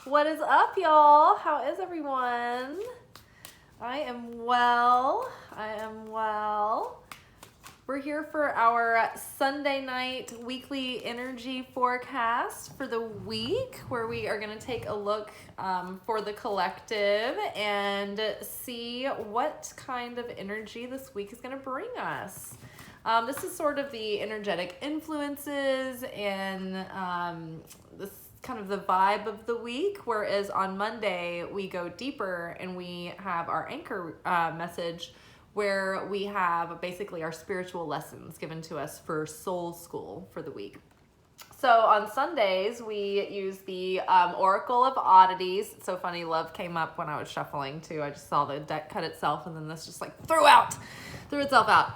What is up, y'all? How is everyone? I am well. We're here for our Sunday night weekly energy forecast for the week, where we are going to take a look for the collective and see what kind of energy this week is going to bring us. This is sort of the energetic influences and this kind of the vibe of the week, whereas on Monday we go deeper and we have our anchor message, where we have basically our spiritual lessons given to us for soul school for the week. So on Sundays we use the Oracle of Oddities. It's so funny, love came up when I was shuffling too. I just saw the deck cut itself and then this just like threw itself out.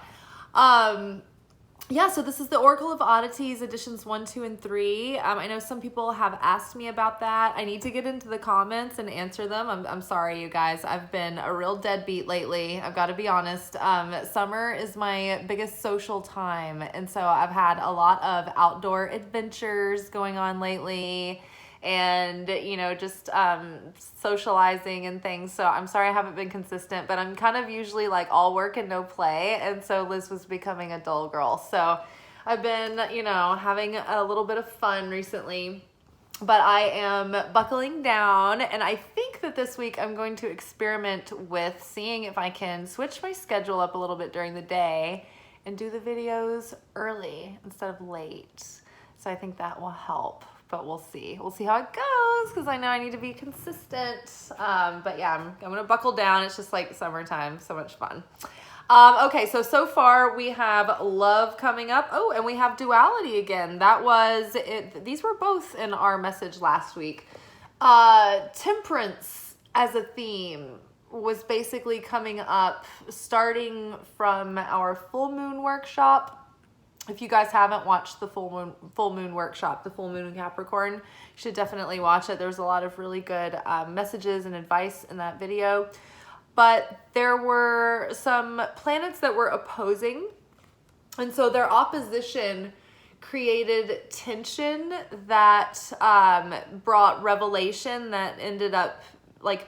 So this is the Oracle of Oddities, editions 1, 2, and 3. I know some people have asked me about that. I need to get into the comments and answer them. I'm sorry, you guys. I've been a real deadbeat lately. I've got to be honest. Summer is my biggest social time, and so I've had a lot of outdoor adventures going on lately, and just socializing and things. So I'm sorry I haven't been consistent, but I'm kind of usually like all work and no play, and so Liz was becoming a dull girl. So I've been having a little bit of fun recently, but I am buckling down, and I think that this week I'm going to experiment with seeing if I can switch my schedule up a little bit during the day and do the videos early instead of late. So I think that will help. But we'll see how it goes, because I know I need to be consistent. But yeah, I'm going to buckle down. It's just like summertime, so much fun. Okay, so far we have love coming up. Oh, and we have duality again. That was it. These were both in our message last week. Temperance as a theme was basically coming up starting from our full moon workshop. If you guys haven't watched the full moon workshop, the full moon in Capricorn, you should definitely watch it. There's a lot of really good messages and advice in that video. But there were some planets that were opposing, and so their opposition created tension that brought revelation that ended up like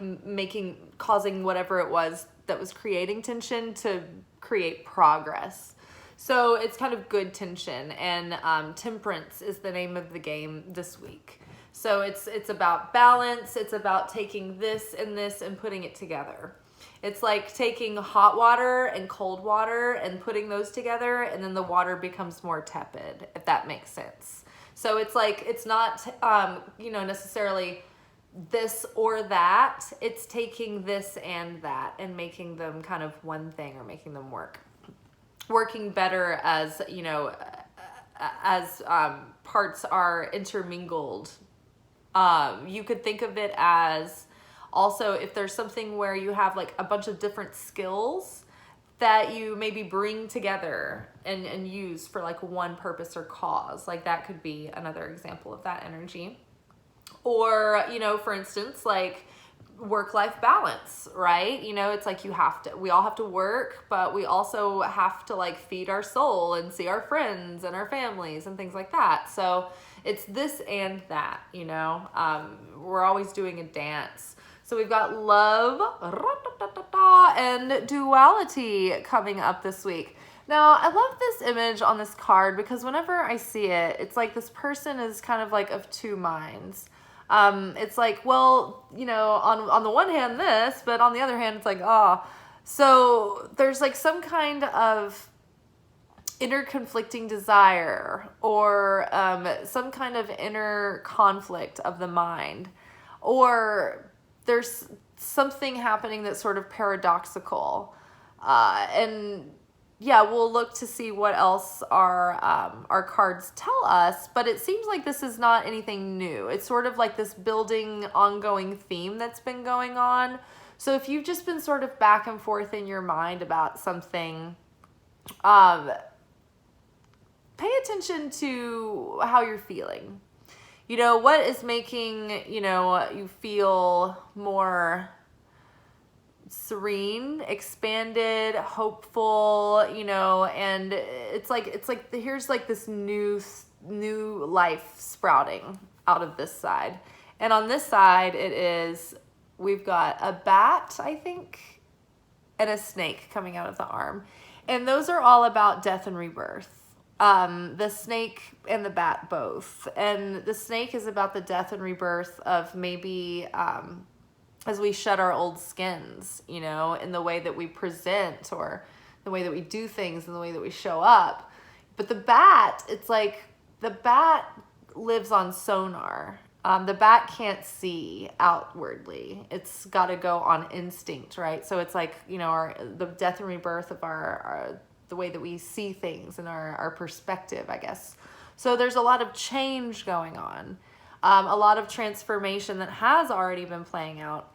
causing whatever it was that was creating tension to create progress. So it's kind of good tension, and temperance is the name of the game this week. So it's about balance. It's about taking this and putting it together. It's like taking hot water and cold water and putting those together, and then the water becomes more tepid, if that makes sense. So it's like, it's not, necessarily this or that. It's taking this and that and making them kind of one thing, or making them working better as parts are intermingled. You could think of it as also, if there's something where you have like a bunch of different skills that you maybe bring together and use for like one purpose or cause, like that could be another example of that energy. Or for instance, like work-life balance, right? It's like we all have to work, but we also have to like feed our soul and see our friends and our families and things like that. So it's this and that, we're always doing a dance. So we've got love and duality coming up this week. Now, I love this image on this card because whenever I see it, it's like this person is kind of like of two minds. It's like, well, on the one hand this, but on the other hand, it's like, so there's like some kind of inner conflicting desire, or some kind of inner conflict of the mind, or there's something happening that's sort of paradoxical. And yeah, we'll look to see what else our cards tell us, but it seems like this is not anything new. It's sort of like this building, ongoing theme that's been going on. So if you've just been sort of back and forth in your mind about something, pay attention to how you're feeling. What is making, you feel more serene, expanded, hopeful, and it's like here's like this new life sprouting out of this side. And on this side, we've got a bat, I think, and a snake coming out of the arm. And those are all about death and rebirth. The snake and the bat both. And the snake is about the death and rebirth of maybe as we shed our old skins, you know, in the way that we present or the way that we do things and the way that we show up. But the bat, it's like the bat lives on sonar. The bat can't see outwardly. It's got to go on instinct, right? So it's like, you know, the death and rebirth of the way that we see things and our perspective, I guess. So there's a lot of change going on, a lot of transformation that has already been playing out.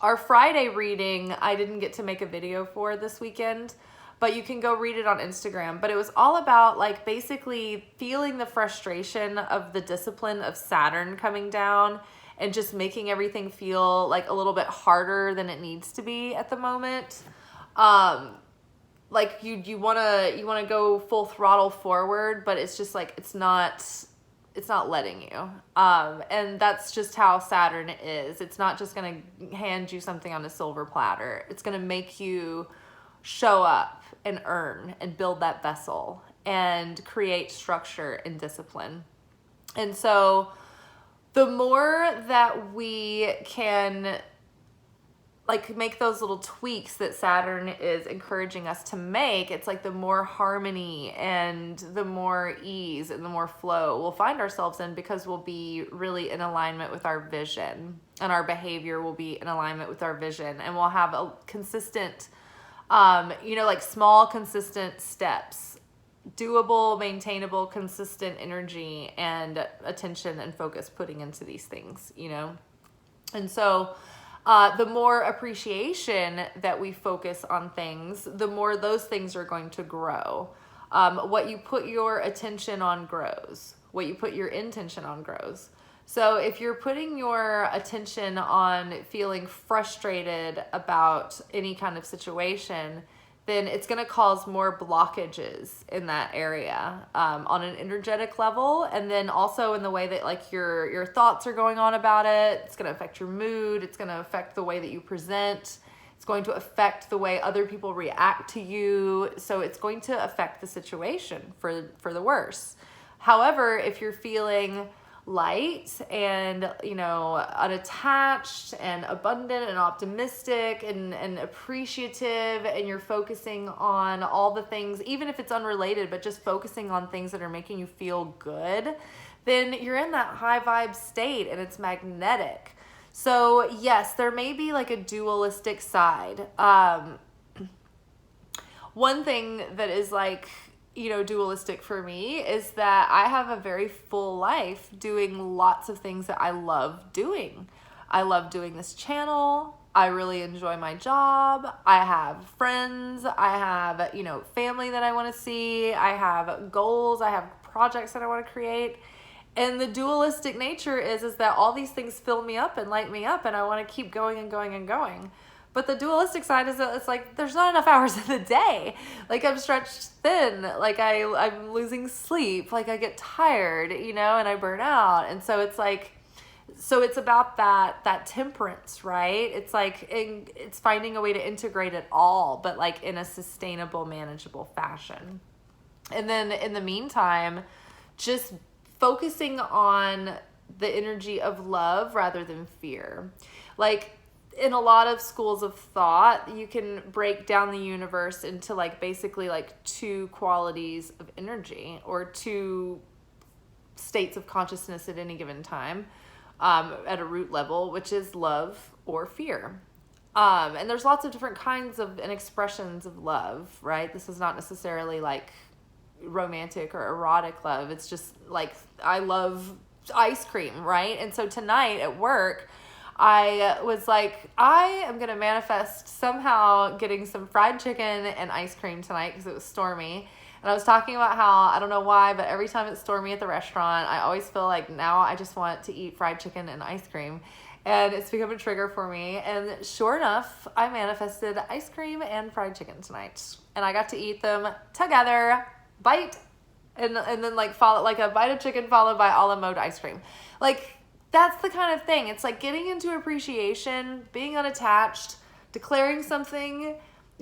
Our Friday reading, I didn't get to make a video for this weekend, but you can go read it on Instagram. But it was all about like basically feeling the frustration of the discipline of Saturn coming down and just making everything feel like a little bit harder than it needs to be at the moment. Like you wanna go full throttle forward, but it's just like it's not letting you. And that's just how Saturn is. It's not just gonna hand you something on a silver platter. It's gonna make you show up and earn and build that vessel and create structure and discipline. And so the more that we can like make those little tweaks that Saturn is encouraging us to make, it's like the more harmony and the more ease and the more flow we'll find ourselves in, because we'll be really in alignment with our vision, and our behavior will be in alignment with our vision, and we'll have a consistent like small, consistent steps, doable, maintainable, consistent energy and attention and focus putting into these things, you know? And so the more appreciation that we focus on things, the more those things are going to grow. What you put your attention on grows. What you put your intention on grows. So if you're putting your attention on feeling frustrated about any kind of situation, then it's going to cause more blockages in that area on an energetic level, and then also in the way that like your thoughts are going on about it. It's going to affect your mood. It's going to affect the way that you present. It's going to affect the way other people react to you. So it's going to affect the situation for the worse. However, if you're feeling light and, you know, unattached and abundant and optimistic and appreciative, and you're focusing on all the things, even if it's unrelated, but just focusing on things that are making you feel good, then you're in that high vibe state and it's magnetic. So yes, there may be like a dualistic side. One thing that is like, you know, dualistic for me is that I have a very full life doing lots of things that I love doing. I love doing this channel. I really enjoy my job. I have friends. I have, you know, family that I want to see. I have goals. I have projects that I want to create. And the dualistic nature is that all these things fill me up and light me up, and I want to keep going and going and going. But the dualistic side is that it's like there's not enough hours in the day. Like I'm stretched thin, like I'm losing sleep, like I get tired, you know, and I burn out. And so it's like, so it's about that temperance, right? It's like it's finding a way to integrate it all, but like in a sustainable, manageable fashion. And then in the meantime, just focusing on the energy of love rather than fear. Like, in a lot of schools of thought, you can break down the universe into like basically like two qualities of energy, or two states of consciousness at any given time, at a root level, which is love or fear. And there's lots of different kinds of and expressions of love, right? This is not necessarily like romantic or erotic love. It's just like, I love ice cream, right? And so tonight at work, I was like, I am going to manifest somehow getting some fried chicken and ice cream tonight because it was stormy. And I was talking about how, I don't know why, but every time it's stormy at the restaurant, I always feel like now I just want to eat fried chicken and ice cream. And it's become a trigger for me. And sure enough, I manifested ice cream and fried chicken tonight. And I got to eat them together, bite, and then like follow, like a bite of chicken followed by a la mode ice cream. Like, that's the kind of thing. It's like getting into appreciation, being unattached, declaring something,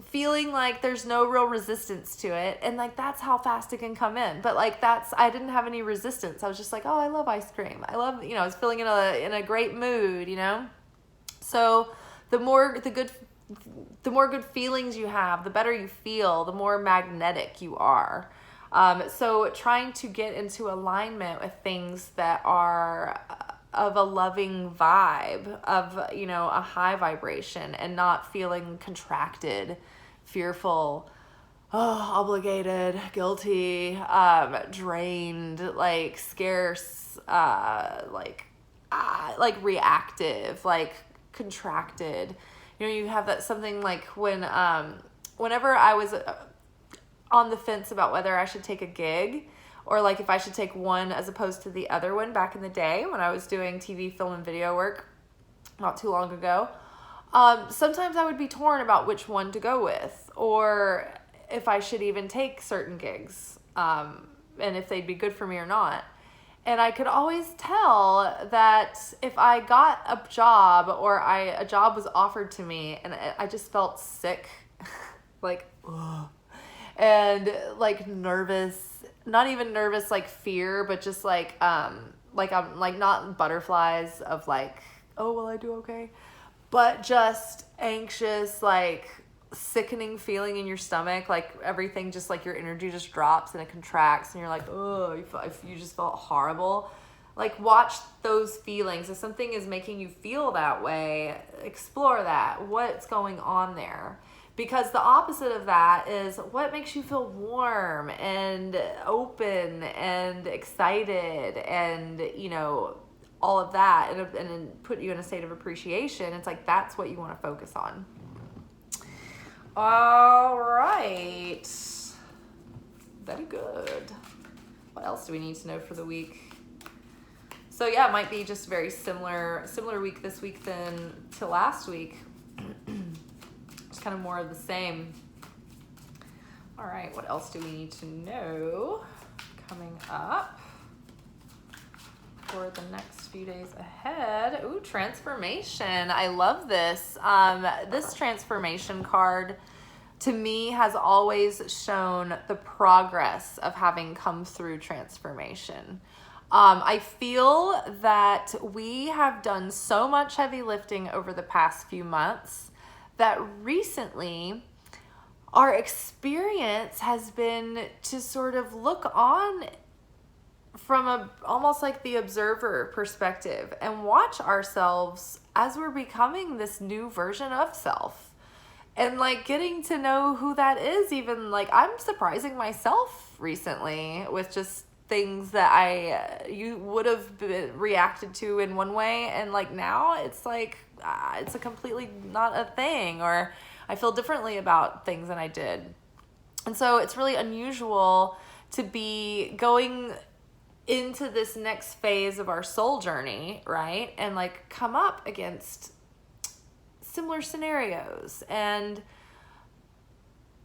feeling like there's no real resistance to it. And like, that's how fast it can come in. But like, I didn't have any resistance. I was just like, oh, I love ice cream. I love, I was feeling in a great mood, So the more good feelings you have, the better you feel, the more magnetic you are. So trying to get into alignment with things that are of a loving vibe, of, a high vibration, and not feeling contracted, fearful, obligated, guilty, drained, like scarce, like reactive, like contracted. You have that something like whenever I was on the fence about whether I should take a gig, or like if I should take one as opposed to the other one back in the day when I was doing TV, film, and video work not too long ago. Sometimes I would be torn about which one to go with, or if I should even take certain gigs, and if they'd be good for me or not. And I could always tell that if I got a job or a job was offered to me and I just felt sick, like, ugh, and like nervous, not even nervous, like fear, but just like I'm like not butterflies of like, oh, will I do okay? But just anxious, like sickening feeling in your stomach, like everything just like your energy just drops and it contracts and you're like, oh, you just felt horrible. Like, watch those feelings. If something is making you feel that way, explore that. What's going on there? Because the opposite of that is what makes you feel warm and open and excited and, all of that, and put you in a state of appreciation. It's like, that's what you want to focus on. All right. Very good. What else do we need to know for the week? So yeah, it might be just very similar week this week than to last week. Just kind of more of the same. All right, what else do we need to know coming up for the next few days ahead? Ooh, transformation. I love this. This transformation card to me has always shown the progress of having come through transformation. I feel that we have done so much heavy lifting over the past few months that recently our experience has been to sort of look on from almost like the observer perspective and watch ourselves as we're becoming this new version of self, and like getting to know who that is. Even like I'm surprising myself recently with just things that you would have been reacted to in one way, and like now it's like it's a completely not a thing, or I feel differently about things than I did. And so it's really unusual to be going into this next phase of our soul journey, right? And like come up against similar scenarios and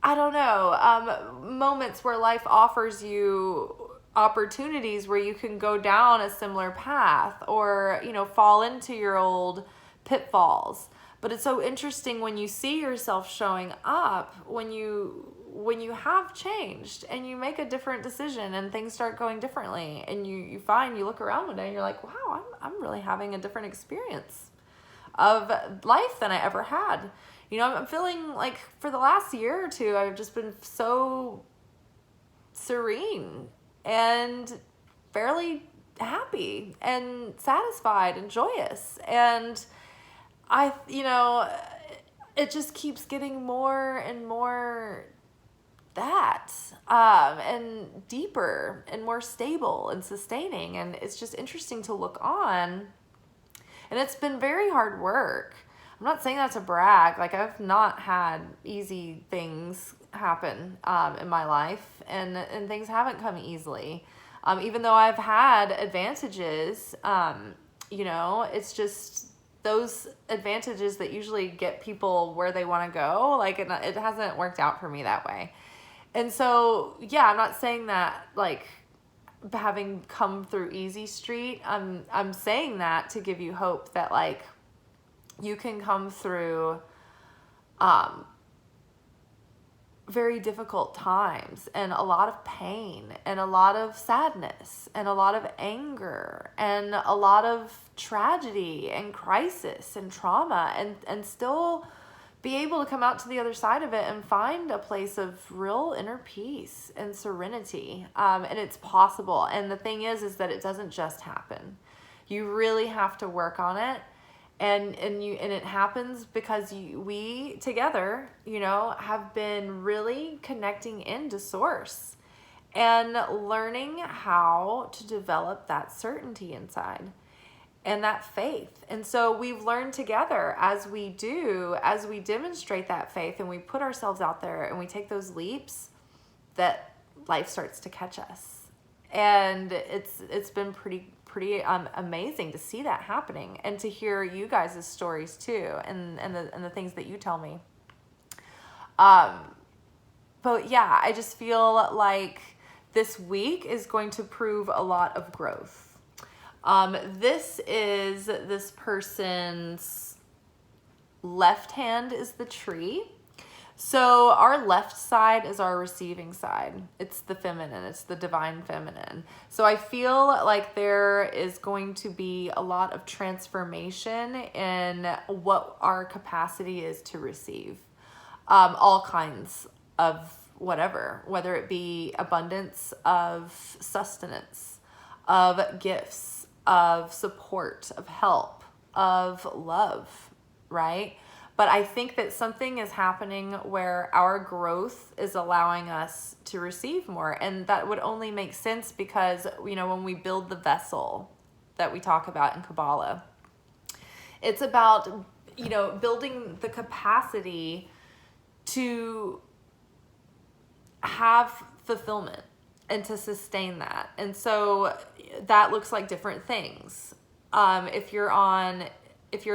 I don't know, moments where life offers you opportunities where you can go down a similar path or, fall into your old pitfalls. But it's so interesting when you see yourself showing up when you have changed and you make a different decision and things start going differently, and you look around one day and you're like, wow, I'm really having a different experience of life than I ever had. I'm feeling like for the last year or two, I've just been so serene and fairly happy and satisfied and joyous. And it just keeps getting more and more that, and deeper and more stable and sustaining. And it's just interesting to look on. And it's been very hard work. I'm not saying that to brag. Like, I've not had easy things happen in my life, and things haven't come easily. Even though I've had advantages, it's just those advantages that usually get people where they want to go. Like, it hasn't worked out for me that way. And so, yeah, I'm not saying that, like, having come through easy street, I'm saying that to give you hope that like you can come through very difficult times and a lot of pain and a lot of sadness and a lot of anger and a lot of tragedy and crisis and trauma, and still be able to come out to the other side of it and find a place of real inner peace and serenity. And it's possible. And the thing is that it doesn't just happen. You really have to work on it. And it happens because we together, have been really connecting into source and learning how to develop that certainty inside and that faith. And so we've learned together as we demonstrate that faith and we put ourselves out there and we take those leaps, that life starts to catch us. And it's been pretty amazing to see that happening and to hear you guys' stories too, and the things that you tell me. But yeah, I just feel like this week is going to prove a lot of growth. This is this person's left hand is the tree. So our left side is our receiving side. It's the feminine. It's the divine feminine. So I feel like there is going to be a lot of transformation in what our capacity is to receive. All kinds of whatever, whether it be abundance of sustenance, of gifts, of support, of help, of love, right? But I think that something is happening where our growth is allowing us to receive more. And that would only make sense because, when we build the vessel that we talk about in Kabbalah, it's about, building the capacity to have fulfillment and to sustain that. And so that looks like different things. If you're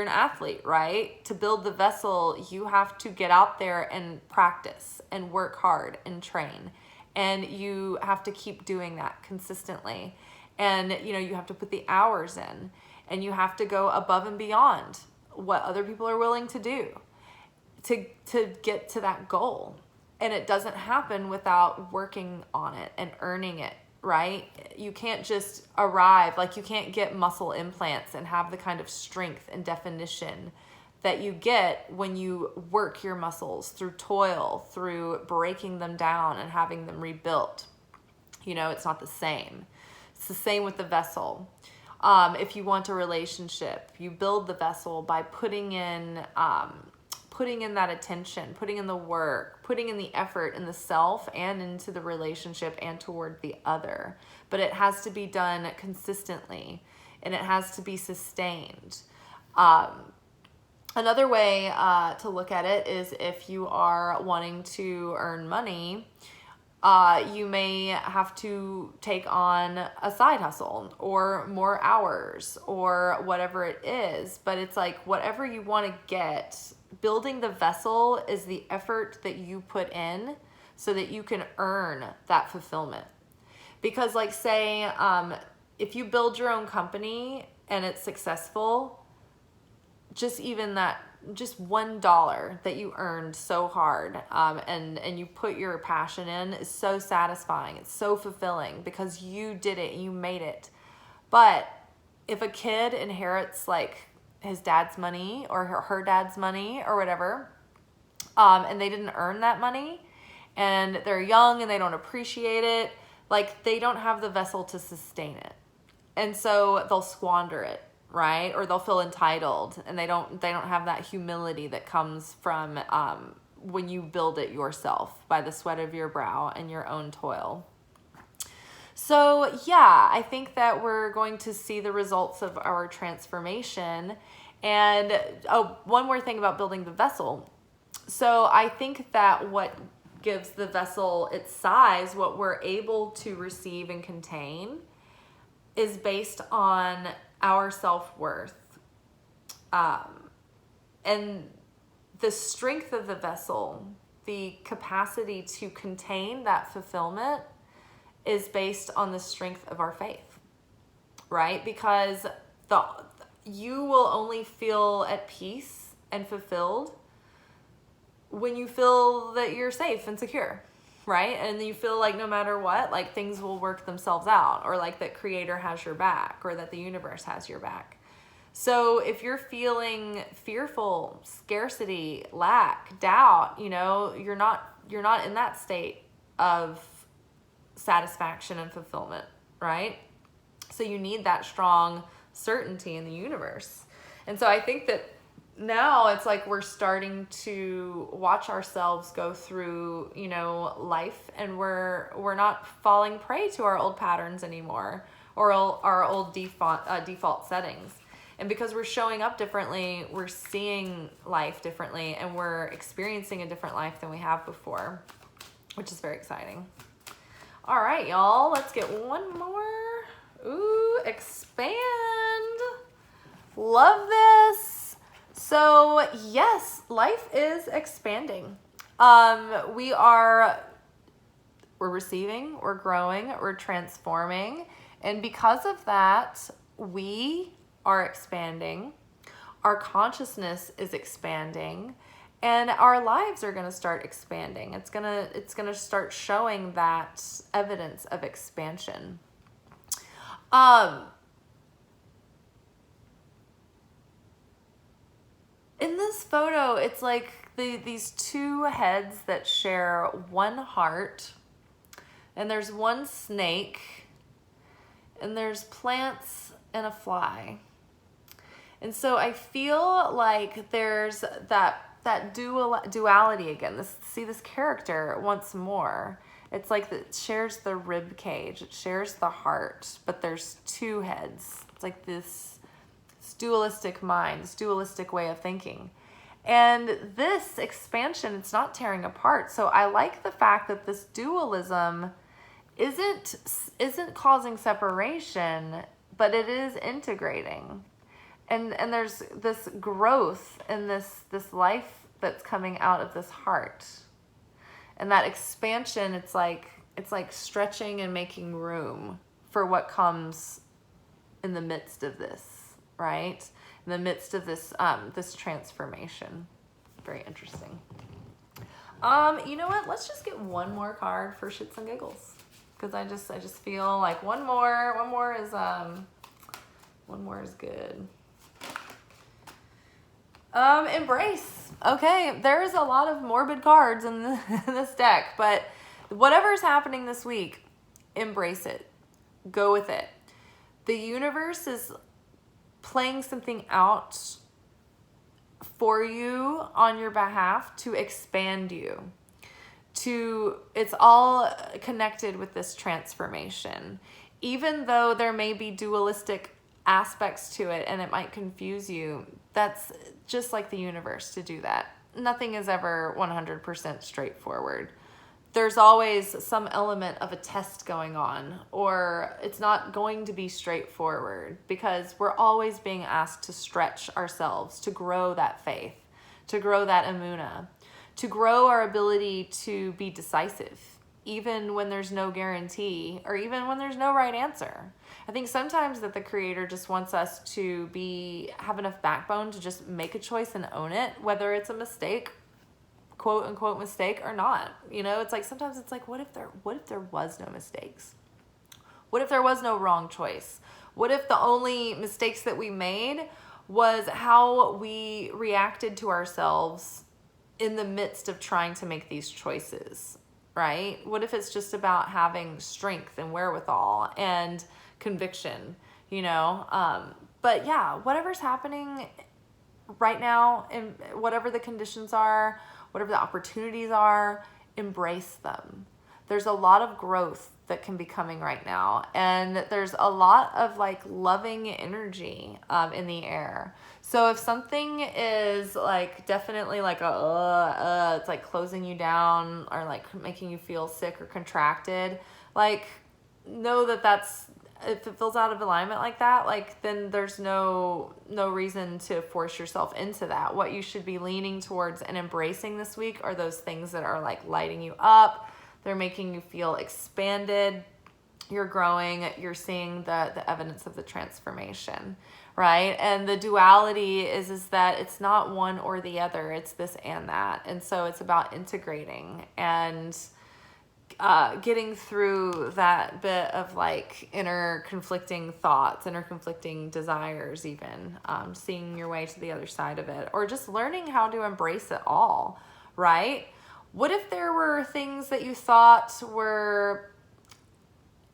an athlete, right? To build the vessel, you have to get out there and practice and work hard and train. And you have to keep doing that consistently. And, you have to put the hours in and you have to go above and beyond what other people are willing to do to get to that goal. And it doesn't happen without working on it and earning it. Right? You can't just arrive, like you can't get muscle implants and have the kind of strength and definition that you get when you work your muscles through toil, through breaking them down and having them rebuilt. It's not the same. It's the same with the vessel. If you want a relationship, you build the vessel by putting in that attention, putting in the work, putting in the effort in the self and into the relationship and toward the other. But it has to be done consistently and it has to be sustained. Another way to look at it is if you are wanting to earn money, you may have to take on a side hustle or more hours or whatever it is. But it's like whatever you want to get, building the vessel is the effort that you put in so that you can earn that fulfillment. Because like say, if you build your own company and it's successful, just $1 that you earned so hard and you put your passion in is so satisfying. It's so fulfilling because you did it, you made it. But if a kid inherits like his dad's money or her dad's money or whatever, and they didn't earn that money and they're young and they don't appreciate it, like they don't have the vessel to sustain it. And so they'll squander it, right? Or they'll feel entitled and they don't have that humility that comes from when you build it yourself by the sweat of your brow and your own toil. So yeah, I think that we're going to see the results of our transformation. And one more thing about building the vessel. So I think that what gives the vessel its size, what we're able to receive and contain, is based on our self-worth. And the strength of the vessel, the capacity to contain that fulfillment, is based on the strength of our faith, right? Because you will only feel at peace and fulfilled when you feel that you're safe and secure, right? And you feel like no matter what, like things will work themselves out, or like that Creator has your back, or that the universe has your back. So if you're feeling fearful, scarcity, lack, doubt, you know, you're not in that state of satisfaction and fulfillment, right? So you need that strong certainty in the universe. And so I think that now it's like we're starting to watch ourselves go through, you know, life, and we're not falling prey to our old patterns anymore, or our old default settings. And because we're showing up differently, we're seeing life differently, and we're experiencing a different life than we have before, which is very exciting. All right, y'all, let's get one more. Ooh, expand. Love this. So yes, life is expanding. We're receiving, we're growing, we're transforming. And because of that, we are expanding. Our consciousness is expanding, and our lives are going to start expanding. It's going to start showing that evidence of expansion. In this photo, it's like these two heads that share one heart, and there's one snake, and there's plants and a fly. And so I feel like there's that duality again. See this character once more. It's like it shares the rib cage, it shares the heart, but there's two heads. It's like this dualistic mind, this dualistic way of thinking. And this expansion, it's not tearing apart. So I like the fact that this dualism isn't causing separation, but it is integrating. And there's this growth in this life that's coming out of this heart. And that expansion, it's like stretching and making room for what comes in the midst of this, right? In the midst of this this transformation. Very interesting. You know what? Let's just get one more card for shits and giggles, because I just feel like one more is good. Embrace. Okay, there's a lot of morbid cards in this deck, but whatever's happening this week, embrace it. Go with it. The universe is playing something out for you on your behalf to expand you. It's all connected with this transformation. Even though there may be dualistic aspects to it and it might confuse you, that's just like the universe to do that. Nothing is ever 100% straightforward. There's always some element of a test going on, or it's not going to be straightforward, because we're always being asked to stretch ourselves, to grow that faith, to grow that emunah, to grow our ability to be decisive, even when there's no guarantee, or even when there's no right answer. I think sometimes that the Creator just wants us to have enough backbone to just make a choice and own it, whether it's a mistake, quote unquote mistake, or not. You know, it's like sometimes it's like, what if there was no mistakes? What if there was no wrong choice? What if the only mistakes that we made was how we reacted to ourselves in the midst of trying to make these choices, right? What if it's just about having strength and wherewithal and conviction, you know? But yeah, whatever's happening right now, and whatever the conditions are, whatever the opportunities are, embrace them. There's a lot of growth that can be coming right now, and there's a lot of like loving energy in the air. So if something is like definitely like it's like closing you down, or like making you feel sick or contracted, like know that's, if it feels out of alignment like that, like then there's no reason to force yourself into that. What you should be leaning towards and embracing this week are those things that are like lighting you up. They're making you feel expanded. you're growing, you're seeing the evidence of the transformation, right? And the duality is that it's not one or the other, it's this and that. And so it's about integrating and getting through that bit of like inner conflicting thoughts, inner conflicting desires, even seeing your way to the other side of it, or just learning how to embrace it all, right? What if there were things that you thought were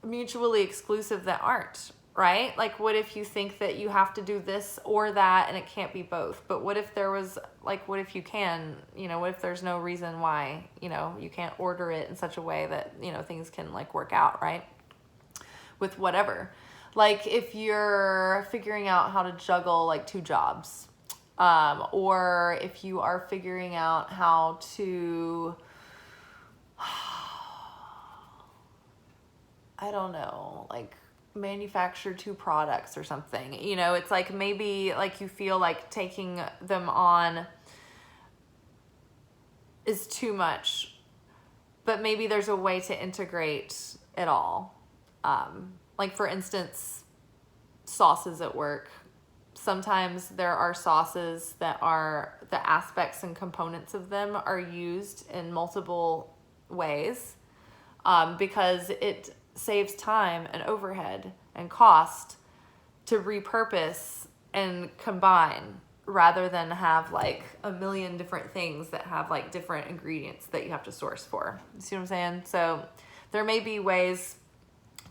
mutually exclusive that aren't, right? Like, what if you think that you have to do this or that and it can't be both? But what if there was, like, what if you can, what if there's no reason why, you can't order it in such a way that, things can like work out, right? With whatever. Like if you're figuring out how to juggle like 2 jobs, or if you are figuring out how to, I don't know, like manufacture 2 products or something. It's like maybe like you feel like taking them on is too much, but maybe there's a way to integrate it all. Like for instance, sauces at work. Sometimes there are sauces that are, the aspects and components of them are used in multiple ways, because it saves time and overhead and cost to repurpose and combine, rather than have like a million different things that have like different ingredients that you have to source for. You see what I'm saying? So there may be ways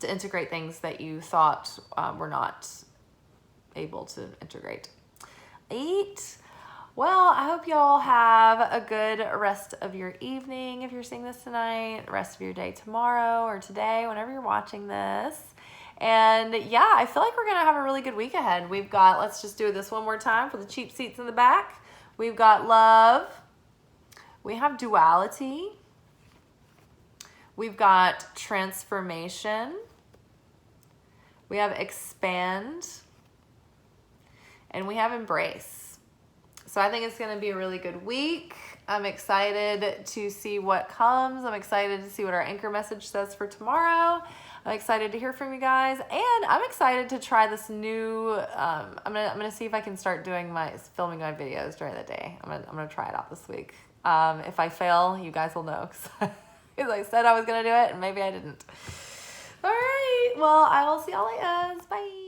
to integrate things that you thought were not able to integrate. Well, I hope y'all have a good rest of your evening if you're seeing this tonight, the rest of your day tomorrow or today, whenever you're watching this. And yeah, I feel like we're going to have a really good week ahead. We've got, let's just do this one more time for the cheap seats in the back. We've got love. We have duality. We've got transformation. We have expand. And we have embrace. So I think it's going to be a really good week. I'm excited to see what comes. I'm excited to see what our anchor message says for tomorrow. I'm excited to hear from you guys, and I'm excited to try this new. I'm gonna see if I can start filming my videos during the day. I'm gonna try it out this week. If I fail, you guys will know because I said I was gonna do it, and maybe I didn't. All right. Well, I will see y'all later. Bye.